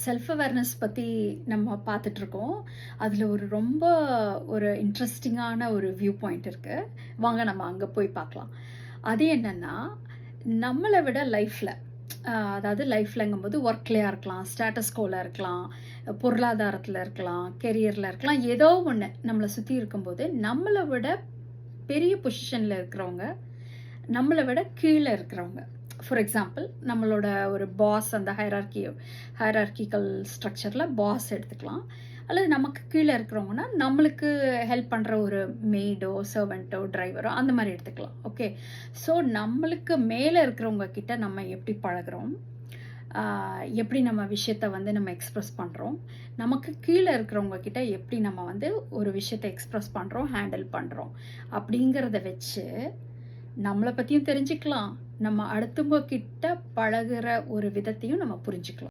Self awareness பற்றி நம்ம பார்த்துட்ருக்கோம். அதில் ரொம்ப ஒரு இன்ட்ரெஸ்டிங்கான ஒரு வியூ பாயிண்ட் இருக்குது. வாங்க நம்ம அங்கே போய் பார்க்கலாம். அது என்னென்னா, நம்மளை விட லைஃப்பில் அதாவது லைஃப்லங்கும்போது ஒர்க்லையாக இருக்கலாம், ஸ்டேட்டஸ் கோவில் இருக்கலாம், பொருளாதாரத்தில் இருக்கலாம், கெரியரில் இருக்கலாம், ஏதோ ஒன்று நம்மளை சுற்றி இருக்கும்போது நம்மளை விட பெரிய பொசிஷனில் இருக்கிறவங்க, நம்மளை விட கீழே இருக்கிறவங்க. ஃபார் எக்ஸாம்பிள், நம்மளோட ஒரு பாஸ், அந்த ஹைரார்கிக்கல் ஸ்ட்ரக்சரில் பாஸ் எடுத்துக்கலாம். அல்லது நமக்கு கீழே இருக்கிறவங்கன்னா நம்மளுக்கு ஹெல்ப் பண்ணுற ஒரு மெய்டோ, சர்வெண்ட்டோ, டிரைவரோ அந்த மாதிரி எடுத்துக்கலாம். ஓகே, ஸோ நம்மளுக்கு மேலே இருக்கிறவங்க கிட்ட நம்ம எப்படி பழகிறோம், எப்படி நம்ம விஷயத்தை நம்ம எக்ஸ்ப்ரெஸ் பண்ணுறோம், நமக்கு கீழே இருக்கிறவங்க கிட்ட எப்படி நம்ம ஒரு விஷயத்தை எக்ஸ்ப்ரெஸ் பண்ணுறோம், ஹேண்டில் பண்ணுறோம் அப்படிங்கிறத வச்சு நம்மளை பற்றியும் தெரிஞ்சுக்கலாம், நம்ம அடுத்தவங்க கிட்ட பழகுற ஒரு விதத்தையும் நம்ம புரிஞ்சுக்கலாம்.